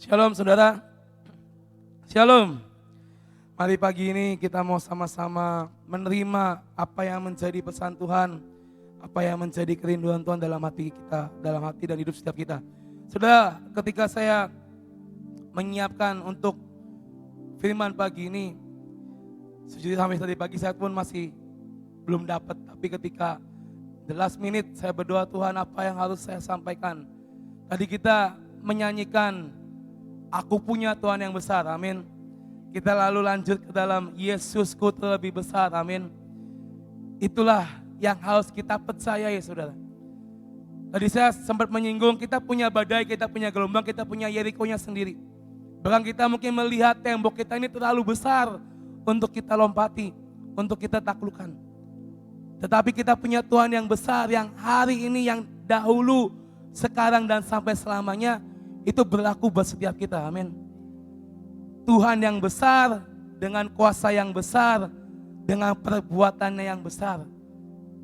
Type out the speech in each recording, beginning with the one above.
Shalom saudara, shalom. Mari pagi ini kita mau sama-sama menerima apa yang menjadi pesan Tuhan, apa yang menjadi kerinduan Tuhan dalam hati kita, dalam hati dan hidup setiap kita. Saudara, ketika saya menyiapkan untuk firman pagi ini, sejujurnya sampai tadi pagi saya pun masih belum dapat, tapi ketika the last minute saya berdoa, Tuhan apa yang harus saya sampaikan. Tadi kita menyanyikan Aku punya Tuhan yang besar, amin. Kita lalu lanjut ke dalam Yesusku terlebih besar, amin. Itulah yang harus kita percaya ya saudara. Tadi saya sempat menyinggung, kita punya badai, kita punya gelombang, kita punya Yeriko-nya sendiri. Bahkan kita mungkin melihat tembok kita ini terlalu besar untuk kita lompati, untuk kita taklukkan. Tetapi kita punya Tuhan yang besar, yang hari ini, yang dahulu, sekarang dan sampai selamanya, itu berlaku buat setiap kita, amin. Tuhan yang besar, dengan kuasa yang besar, dengan perbuatannya yang besar,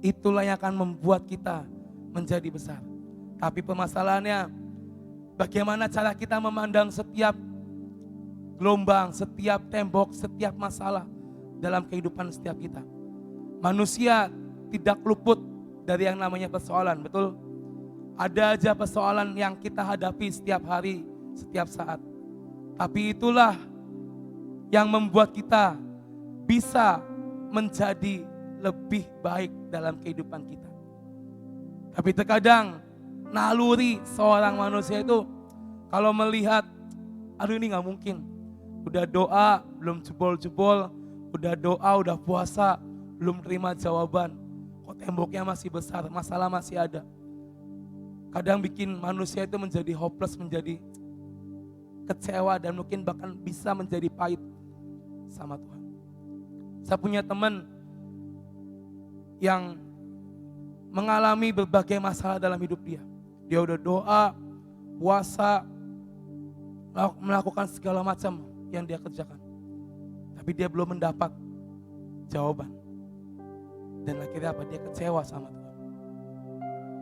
itulah yang akan membuat kita menjadi besar. Tapi permasalahannya, bagaimana cara kita memandang setiap gelombang, setiap tembok, setiap masalah dalam kehidupan setiap kita. Manusia tidak luput dari yang namanya persoalan, betul? Ada aja persoalan yang kita hadapi setiap hari, setiap saat. Tapi itulah yang membuat kita bisa menjadi lebih baik dalam kehidupan kita. Tapi terkadang naluri seorang manusia itu kalau melihat, aduh ini gak mungkin. Udah doa, belum jebol-jebol, udah doa, udah puasa, belum terima jawaban. Kok temboknya masih besar, masalah masih ada. Kadang bikin manusia itu menjadi hopeless, menjadi kecewa dan mungkin bahkan bisa menjadi pahit sama Tuhan. Saya punya teman yang mengalami berbagai masalah dalam hidup dia. Dia udah doa, puasa, melakukan segala macam yang dia kerjakan. Tapi dia belum mendapat jawaban. Dan akhirnya apa? Dia kecewa sama Tuhan.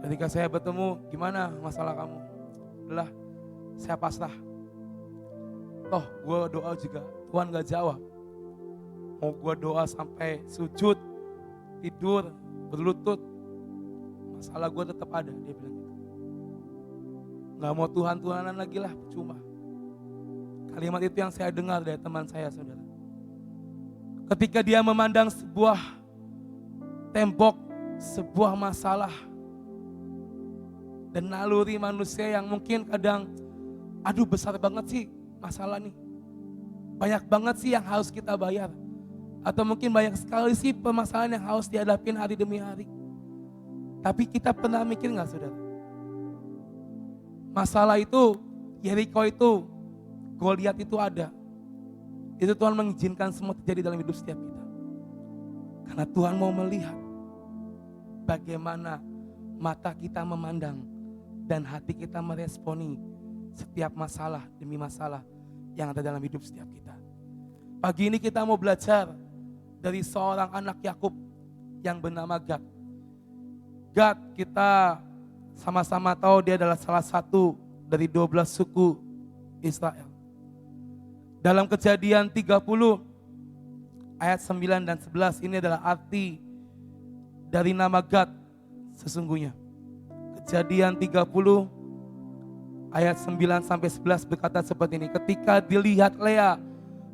Ketika saya bertemu, gimana masalah kamu? Udah, saya pasrah. Toh gue doa juga, Tuhan gak jawab. Mau gue doa sampai sujud, tidur, berlutut, masalah gue tetap ada, dia bilang gitu. Gak mau Tuhan-Tuhanan lagi lah, percuma. Kalimat itu yang saya dengar dari teman saya, saudara. Ketika dia memandang sebuah tembok, sebuah masalah, dan naluri manusia yang mungkin kadang, aduh besar banget sih masalah nih. Banyak banget sih yang harus kita bayar. Atau mungkin banyak sekali sih permasalahan yang harus dihadapin hari demi hari. Tapi kita pernah mikir gak saudara? Masalah itu, Yeriko itu, Goliat itu ada. Itu Tuhan mengizinkan semua terjadi dalam hidup setiap kita. Karena Tuhan mau melihat bagaimana mata kita memandang dan hati kita meresponi setiap masalah demi masalah yang ada dalam hidup setiap kita. Pagi ini kita mau belajar dari seorang anak Yakub yang bernama Gad. Gad kita sama-sama tahu dia adalah salah satu dari 12 suku Israel. Dalam Kejadian 30 ayat 9 dan 11 ini adalah arti dari nama Gad sesungguhnya. Kejadian 30 ayat 9 sampai 11 berkata seperti ini. Ketika dilihat Lea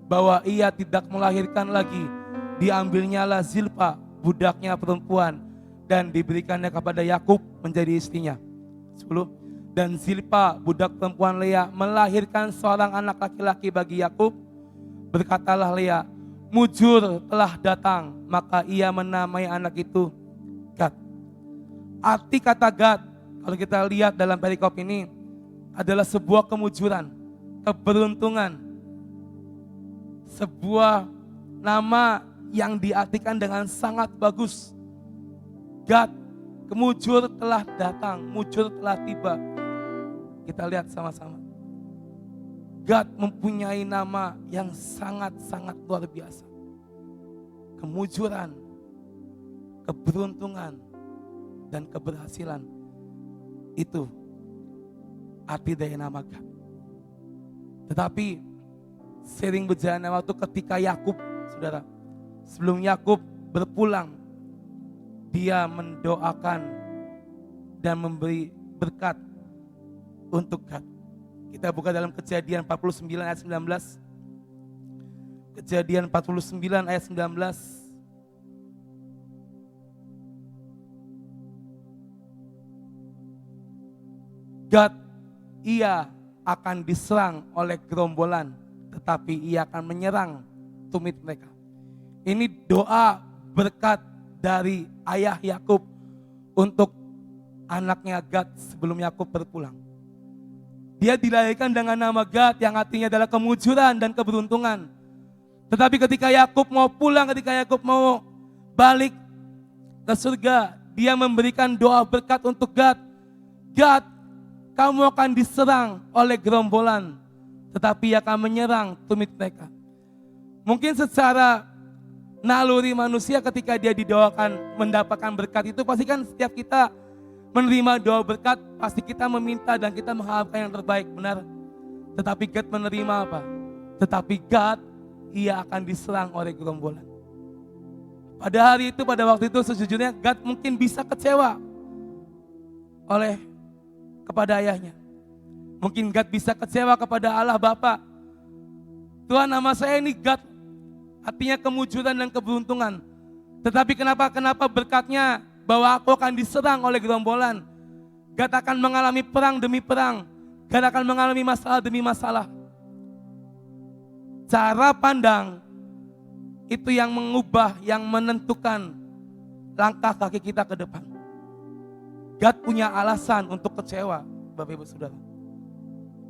bahwa ia tidak melahirkan lagi, diambilnyalah Zilpa budaknya perempuan dan diberikannya kepada Yakub menjadi istrinya. 10. Dan Zilpa budak perempuan Lea melahirkan seorang anak laki-laki bagi Yakub. Berkatalah Lea, mujur telah datang, maka ia menamai anak itu Gad. Arti kata Gad, kalau kita lihat dalam perikop ini, adalah sebuah kemujuran, keberuntungan. Sebuah nama yang diartikan dengan sangat bagus. Gad, kemujur telah datang, mujur telah tiba. Kita lihat sama-sama. Gad mempunyai nama yang sangat-sangat luar biasa. Kemujuran, keberuntungan, dan keberhasilan. Itu arti dari nama Gad. Tetapi sering berjalannya waktu ketika Yakub, saudara, sebelum Yakub berpulang, dia mendoakan dan memberi berkat untuk Gad. Kita buka dalam Kejadian 49 ayat 19. Kejadian 49 ayat 19. Gad, ia akan diserang oleh gerombolan, tetapi ia akan menyerang tumit mereka. Ini doa berkat dari ayah Yakub untuk anaknya Gad sebelum Yakub berpulang. Dia dilahirkan dengan nama Gad yang artinya adalah kemujuran dan keberuntungan. Tetapi ketika Yakub mau pulang, ketika Yakub mau balik ke surga, dia memberikan doa berkat untuk Gad. Gad, kamu akan diserang oleh gerombolan, tetapi akan menyerang tumit mereka. Mungkin secara naluri manusia ketika dia didoakan mendapatkan berkat itu, pasti kan setiap kita menerima doa berkat, pasti kita meminta dan kita mengharapkan yang terbaik, benar? Tetapi Gad menerima apa? Tetapi Gad, ia akan diserang oleh gerombolan. Pada hari itu, pada waktu itu sejujurnya Gad mungkin bisa kecewa kepada ayahnya. Mungkin Gad bisa kecewa kepada Allah Bapa. Tuhan, nama saya ini Gad, artinya kemujuran dan keberuntungan. Tetapi kenapa berkatnya bahwa aku akan diserang oleh gerombolan. Gad akan mengalami perang demi perang. Gad akan mengalami masalah demi masalah. Cara pandang itu yang mengubah, yang menentukan langkah kaki kita ke depan. Gad punya alasan untuk kecewa, Bapak Ibu Saudara.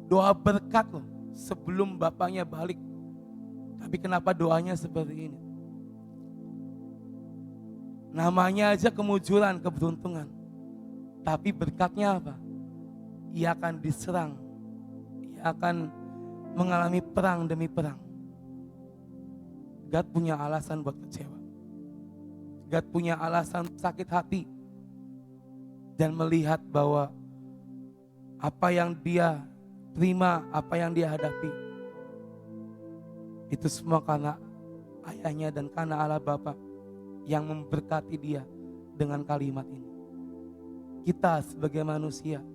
Doa berkat loh sebelum bapaknya balik. Tapi kenapa doanya seperti ini? Namanya aja kemujuran, keberuntungan. Tapi berkatnya apa? Ia akan diserang. Ia akan mengalami perang demi perang. Gad punya alasan buat kecewa. Gad punya alasan sakit hati. Dan melihat bahwa apa yang dia terima, apa yang dia hadapi, itu semua karena ayahnya dan karena Allah Bapa yang memberkati dia dengan kalimat ini. Kita sebagai manusia,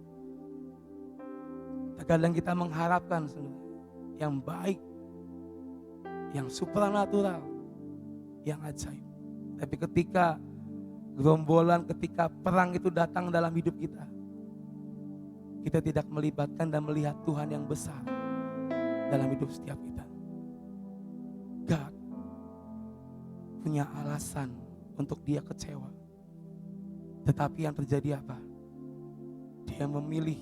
terkadang kita mengharapkan yang baik, yang supranatural, yang ajaib. Tapi ketika gerombolan, ketika perang itu datang dalam hidup kita, kita tidak melibatkan dan melihat Tuhan yang besar dalam hidup setiap kita. God punya alasan untuk dia kecewa. Tetapi yang terjadi apa? Dia memilih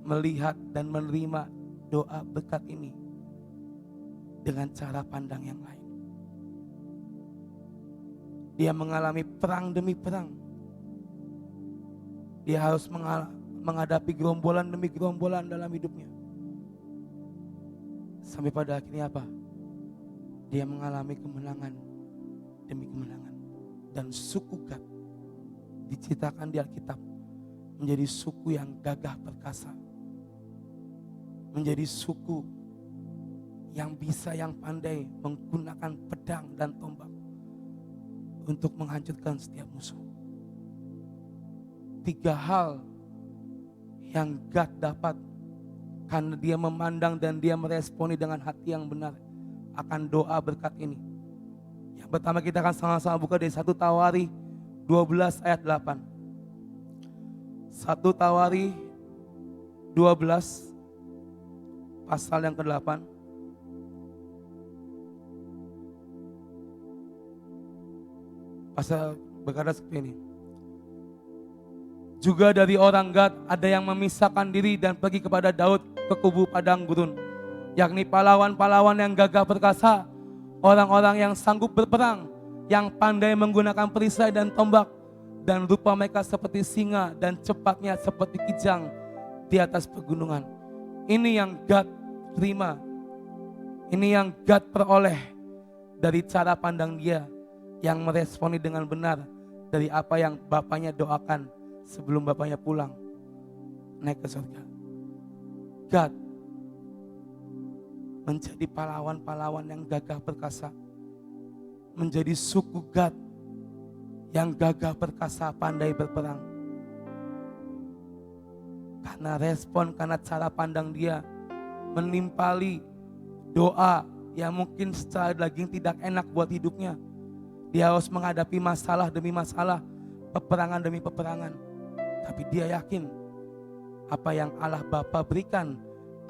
melihat dan menerima doa berkat ini dengan cara pandang yang lain. Dia mengalami perang demi perang. Dia harus menghadapi gerombolan demi gerombolan dalam hidupnya. Sampai pada akhirnya apa? Dia mengalami kemenangan demi kemenangan. Dan suku Gad diceritakan di Alkitab menjadi suku yang gagah perkasa. Menjadi suku yang bisa, yang pandai menggunakan pedang dan tombak untuk menghancurkan setiap musuh. 3 hal yang Gad dapat karena dia memandang dan dia meresponi dengan hati yang benar akan doa berkat ini. Yang pertama, kita akan sama-sama buka dari 1 Tawari 12 ayat 8. 1 Tawari 12 pasal yang ke-8. Pasal berkata seperti ini. Juga dari orang Gad ada yang memisahkan diri dan pergi kepada Daud ke kubu padang gurun, yakni pahlawan-pahlawan yang gagah perkasa, orang-orang yang sanggup berperang, yang pandai menggunakan perisai dan tombak, dan rupa mereka seperti singa dan cepatnya seperti kijang di atas pegunungan. Ini yang Gad terima, ini yang Gad peroleh dari cara pandang dia yang meresponi dengan benar dari apa yang bapaknya doakan sebelum bapaknya pulang naik ke surga. Gad menjadi pahlawan-pahlawan yang gagah perkasa, menjadi suku Gad yang gagah perkasa, pandai berperang. Karena respon, karena cara pandang dia menimpali doa yang mungkin secara daging tidak enak buat hidupnya. Dia harus menghadapi masalah demi masalah, peperangan demi peperangan. Tapi dia yakin apa yang Allah Bapa berikan,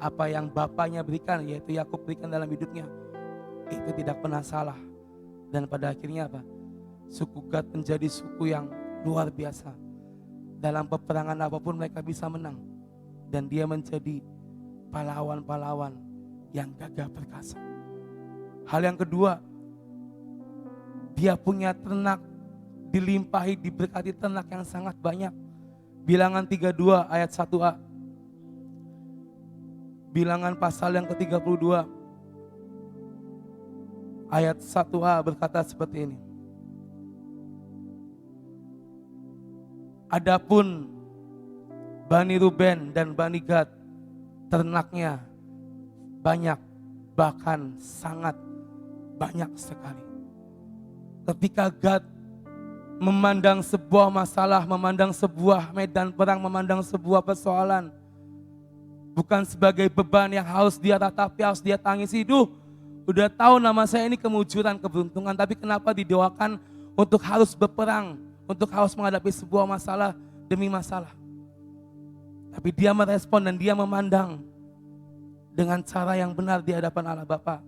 apa yang Bapaknya berikan, yaitu Yakub berikan dalam hidupnya, itu tidak pernah salah. Dan pada akhirnya apa? Suku Gad menjadi suku yang luar biasa. Dalam peperangan apapun mereka bisa menang. Dan dia menjadi pahlawan-pahlawan yang gagah perkasa. Hal yang kedua, dia punya ternak, dilimpahi, diberkati ternak yang sangat banyak. Bilangan 32 ayat 1a. Bilangan pasal yang ke-32 ayat 1a berkata seperti ini. Adapun Bani Ruben dan Bani Gad, ternaknya banyak, bahkan sangat banyak sekali. Ketika Gad memandang sebuah masalah, memandang sebuah medan perang, memandang sebuah persoalan, bukan sebagai beban yang harus dia ratapi, harus dia tangisi. Udah tahu nama saya ini kemujuran, keberuntungan, tapi kenapa didoakan untuk harus berperang, untuk harus menghadapi sebuah masalah demi masalah. Tapi dia merespon dan dia memandang dengan cara yang benar di hadapan Allah Bapa.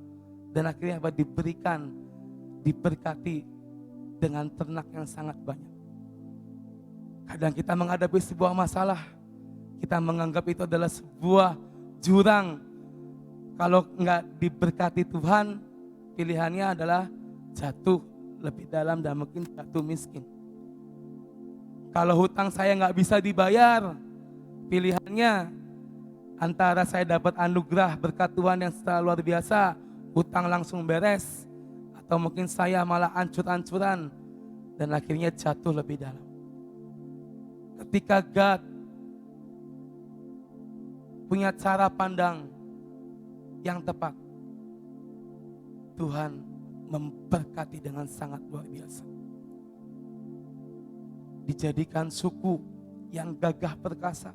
Dan akhirnya diberikan, diberkati dengan ternak yang sangat banyak. Kadang kita menghadapi sebuah masalah, kita menganggap itu adalah sebuah jurang. Kalau enggak diberkati Tuhan, pilihannya adalah jatuh lebih dalam dan mungkin jatuh miskin. Kalau hutang saya enggak bisa dibayar, pilihannya antara saya dapat anugerah berkat Tuhan yang secara luar biasa, hutang langsung beres, atau mungkin saya malah ancur-ancuran dan akhirnya jatuh lebih dalam. Ketika Gad punya cara pandang yang tepat, Tuhan memberkati dengan sangat luar biasa. Dijadikan suku yang gagah perkasa.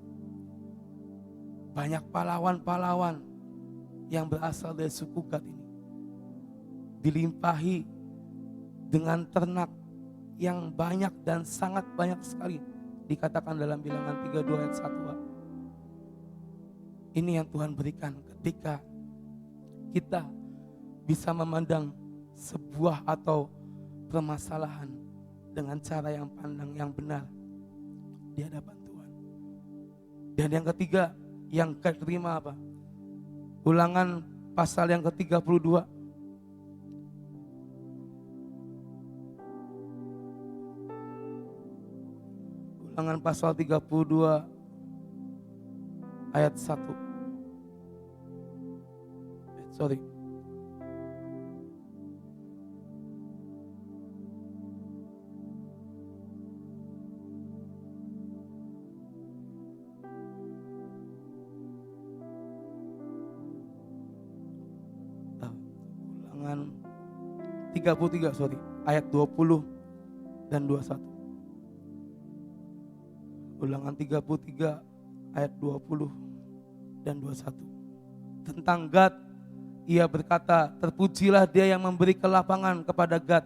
Banyak pahlawan-pahlawan yang berasal dari suku Gad ini. Dilimpahi dengan ternak yang banyak dan sangat banyak sekali. Dikatakan dalam bilangan 32 ayat 1a. Ini yang Tuhan berikan ketika kita bisa memandang sebuah atau permasalahan dengan cara yang pandang yang benar di hadapan Tuhan. Dan yang ketiga, yang kelima apa? Ulangan pasal yang ke-32. Ulangan pasal 32 ayat 1. Sorry. Ulangan 33, ayat 20 dan 21. Ulangan 33 ayat 20 dan 21. Tentang Gad, ia berkata, terpujilah dia yang memberi kelapangan kepada Gad.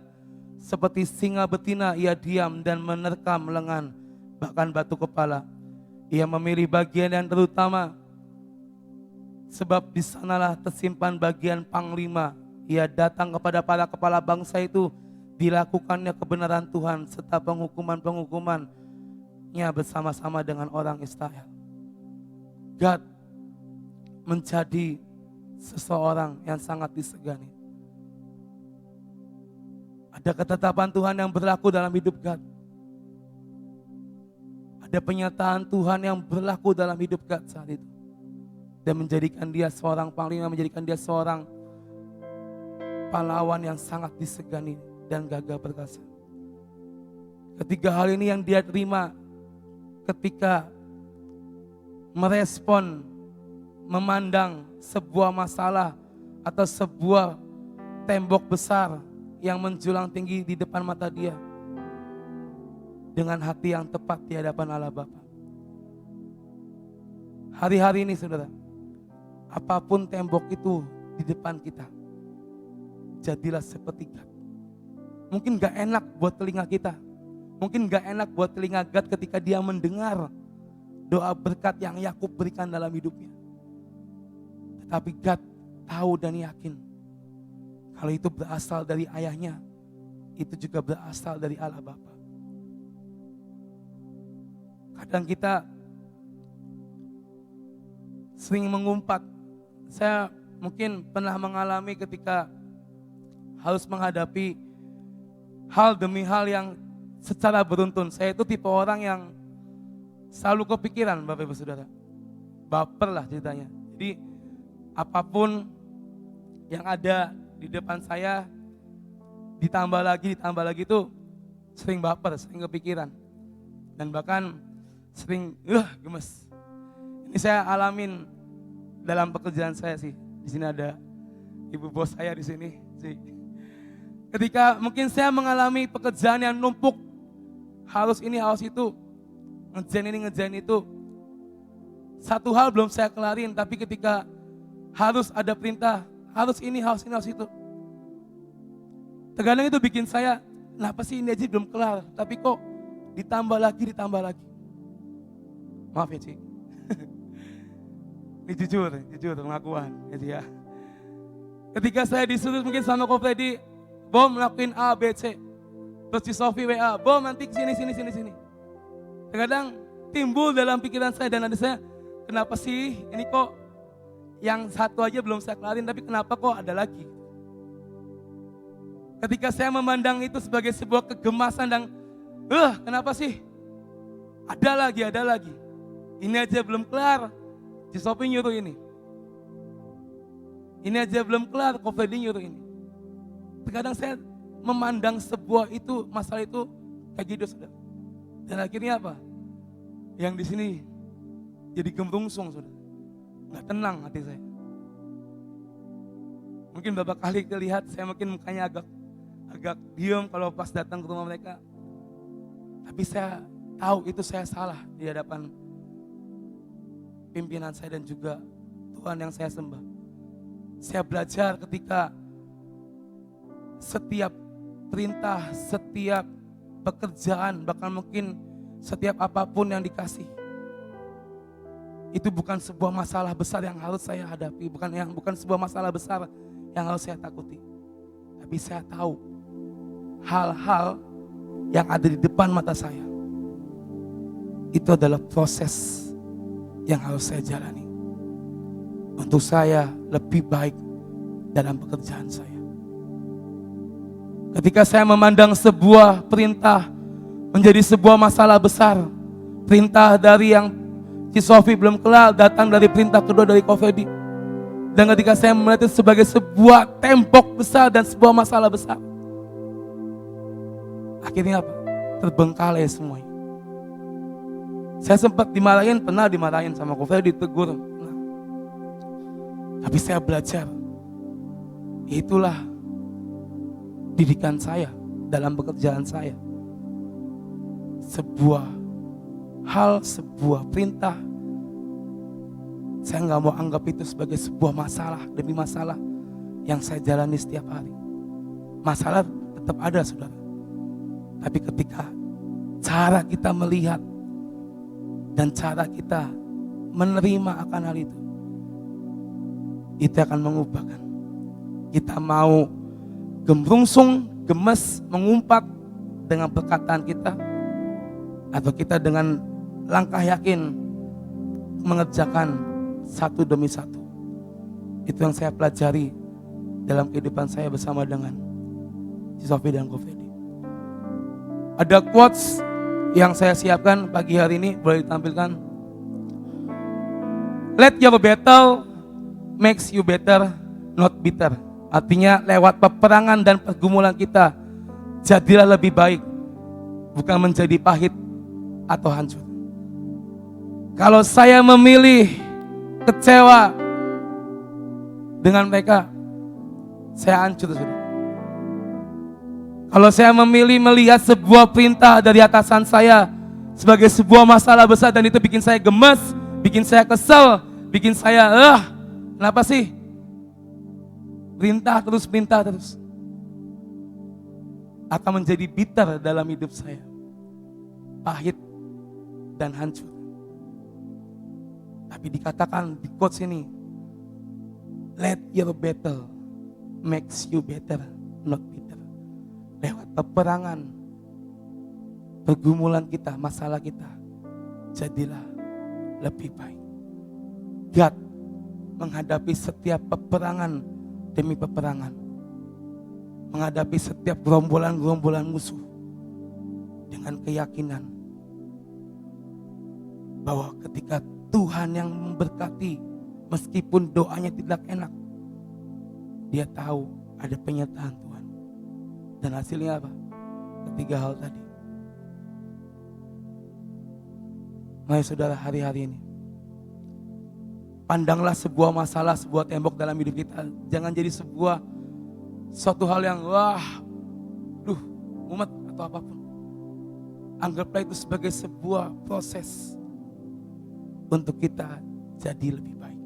Seperti singa betina ia diam dan menerkam lengan, bahkan batu kepala. Ia memilih bagian yang terutama, sebab di sanalah tersimpan bagian panglima. Ia datang kepada para kepala bangsa itu, dilakukannya kebenaran Tuhan serta penghukuman-penghukumannya bersama-sama dengan orang Israel. Gad menjadi seseorang yang sangat disegani. Ada ketetapan Tuhan yang berlaku dalam hidup Gad. Ada penyataan Tuhan yang berlaku dalam hidup Gad saat itu. Dan menjadikan dia seorang panglima, menjadikan dia seorang pahlawan yang sangat disegani dan gagah perkasa. Ketiga hal ini yang dia terima ketika merespon, memandang sebuah masalah atau sebuah tembok besar yang menjulang tinggi di depan mata dia dengan hati yang tepat di hadapan Allah Bapa. Hari-hari ini saudara, apapun tembok itu di depan kita, jadilah seperti Gad. Mungkin gak enak buat telinga kita, mungkin gak enak buat telinga Gad ketika dia mendengar doa berkat yang Yakub berikan dalam hidupnya. Tetapi Gad tahu dan yakin kalau itu berasal dari ayahnya, itu juga berasal dari Allah Bapa. Kadang kita sering mengumpat. Saya mungkin pernah mengalami ketika harus menghadapi hal demi hal yang secara beruntun. Saya itu tipe orang yang selalu kepikiran, Bapak Ibu Saudara. Baper lah ceritanya. Jadi apapun yang ada di depan saya ditambah lagi itu sering baper, sering kepikiran. Dan bahkan sering gemes. Ini saya alamin dalam pekerjaan saya sih. Di sini ada ibu bos saya di sini sih. Ketika mungkin saya mengalami pekerjaan yang numpuk, harus ini, harus itu, ngerjain ini, ngerjain itu. Satu hal belum saya kelarin, tapi ketika harus ada perintah, harus ini, harus ini, harus itu. Terkadang itu bikin saya, kenapa sih ini aja belum kelar, tapi kok ditambah lagi. Maaf ya Ci. Ini jujur pengakuan gitu ya. Ketika saya disuruh mungkin sama Ko Freddy, Bom melakukan A, B, C. Terus si Sofi WA, Bom nanti sini. Terkadang timbul dalam pikiran saya dan hati saya, kenapa sih ini kok yang satu aja belum saya kelarin, tapi kenapa kok ada lagi? Ketika saya memandang itu sebagai sebuah kegemasan dan kenapa sih? Ada lagi. Ini aja belum kelar, si Sofi nyuruh ini. Ini aja belum kelar, Ko Freddy nyuruh ini. Terkadang saya memandang sebuah itu, masalah itu kayak gitu saudara. Dan akhirnya apa? Yang di sini jadi gemrungsung saudara. Gak tenang hati saya. Mungkin beberapa kali terlihat saya mungkin mukanya agak diam kalau pas datang ke rumah mereka. Tapi saya tahu itu saya salah di hadapan pimpinan saya dan juga Tuhan yang saya sembah. Saya belajar ketika setiap perintah, setiap pekerjaan, bahkan mungkin setiap apapun yang dikasih, itu bukan sebuah masalah besar yang harus saya hadapi, bukan sebuah masalah besar yang harus saya takuti. Tapi saya tahu hal-hal yang ada di depan mata saya itu adalah proses yang harus saya jalani untuk saya lebih baik dalam pekerjaan saya. Ketika saya memandang sebuah perintah menjadi sebuah masalah besar, perintah dari yang si Sofi belum kelar datang dari perintah kedua dari Ko Freddy. Dan ketika saya melihat itu sebagai sebuah tembok besar dan sebuah masalah besar, akhirnya apa? Terbengkalai semuanya. Saya sempat pernah dimarahin sama Ko Freddy, ditegur. Tapi saya belajar, itulah didikan saya dalam pekerjaan saya. Sebuah hal, sebuah perintah, saya gak mau anggap itu sebagai sebuah masalah demi masalah yang saya jalani setiap hari. Masalah tetap ada saudara. Tapi ketika cara kita melihat dan cara kita menerima akan hal itu akan mengubahkan. Kita mau gemrungsung, gemes, mengumpat dengan perkataan kita, atau kita dengan langkah yakin mengerjakan satu demi satu. Itu yang saya pelajari dalam kehidupan saya bersama dengan si Sofi dan Ko Freddy. Ada quotes yang saya siapkan pagi hari ini, boleh ditampilkan. Let your battle makes you better, not bitter. Artinya lewat peperangan dan pergumulan kita, jadilah lebih baik, bukan menjadi pahit atau hancur. Kalau saya memilih kecewa dengan mereka, saya hancur, saudara. Kalau saya memilih melihat sebuah perintah dari atasan saya sebagai sebuah masalah besar dan itu bikin saya gemes, bikin saya kesel, bikin saya kenapa sih? Perintah terus akan menjadi bitter dalam hidup saya, pahit dan hancur. Tapi dikatakan di quotes ini, let your battle makes you better, not bitter. Lewat peperangan, pergumulan kita, masalah kita, jadilah lebih baik. God menghadapi setiap peperangan demi peperangan, menghadapi setiap gerombolan-gerombolan musuh dengan keyakinan bahwa ketika Tuhan yang memberkati, meskipun doanya tidak enak, dia tahu ada penyertaan Tuhan. Dan hasilnya apa? Ketiga hal tadi. Mari saudara, hari-hari ini pandanglah sebuah masalah, sebuah tembok dalam hidup kita. Jangan jadi suatu hal yang mumet atau apapun. Anggaplah itu sebagai sebuah proses untuk kita jadi lebih baik.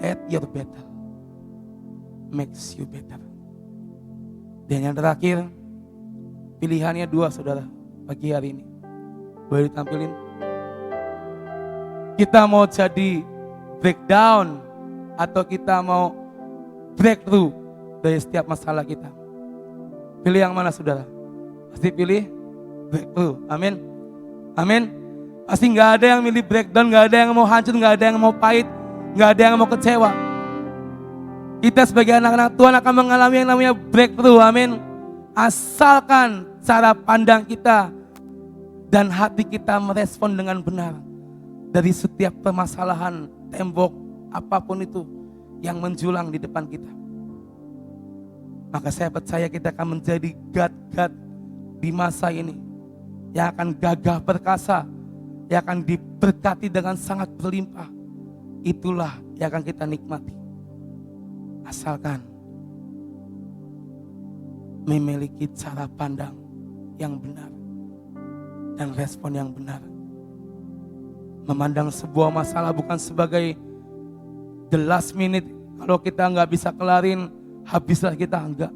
Let your battle makes you better. Dan yang terakhir, pilihannya dua, saudara, pagi hari ini. Boleh ditampilin? Kita mau jadi breakdown atau kita mau breakthrough dari setiap masalah kita. Pilih yang mana, saudara? Pasti pilih breakthrough. Amin. Amin. Pasti gak ada yang milih breakdown, gak ada yang mau hancur, gak ada yang mau pahit, gak ada yang mau kecewa. Kita sebagai anak-anak Tuhan akan mengalami yang namanya breakthrough, amin. Asalkan cara pandang kita dan hati kita merespon dengan benar dari setiap permasalahan, tembok, apapun itu yang menjulang di depan kita. Maka saya percaya kita akan menjadi God-God di masa ini yang akan gagah perkasa, yang akan diberkati dengan sangat berlimpah. Itulah yang akan kita nikmati. Asalkan memiliki cara pandang yang benar dan respon yang benar. Memandang sebuah masalah bukan sebagai the last minute. Kalau kita nggak bisa kelarin, habislah kita, enggak.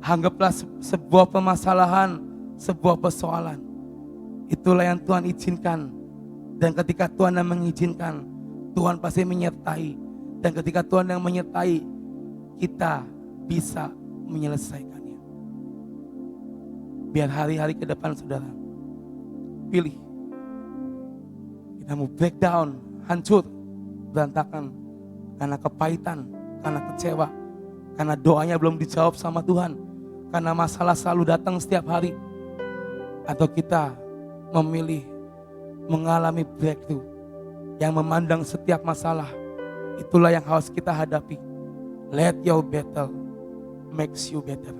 Anggaplah sebuah permasalahan, sebuah persoalan. Itulah yang Tuhan izinkan. Dan ketika Tuhan yang mengizinkan, Tuhan pasti menyertai. Dan ketika Tuhan yang menyertai, kita bisa menyelesaikannya. Biar hari-hari ke depan, saudara, pilih. Kita mau breakdown, hancur, berantakan, karena kepahitan, karena kecewa, karena doanya belum dijawab sama Tuhan, karena masalah selalu datang setiap hari. Atau kita memilih mengalami breakthrough, yang memandang setiap masalah, itulah yang harus kita hadapi. Let your battle makes you better.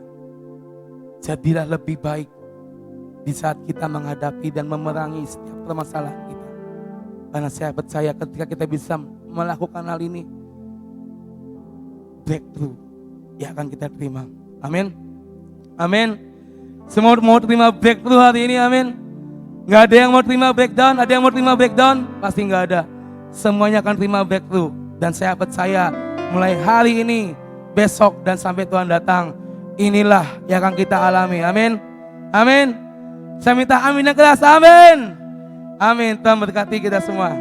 Jadilah lebih baik di saat kita menghadapi dan memerangi setiap permasalahan kita. Karena saya percaya ketika kita bisa melakukan hal ini, breakthrough yang akan kita terima. Amin. Amin. Semua mau terima breakthrough hari ini, amin. Gak ada yang mau terima breakdown, ada yang mau terima breakdown? Pasti gak ada. Semuanya akan terima breakthrough. Dan saya percaya mulai hari ini, besok dan sampai Tuhan datang, inilah yang akan kita alami. Amin. Amin. Saya minta amin yang keras. Amin. Amin. Tuhan berkati kita semua.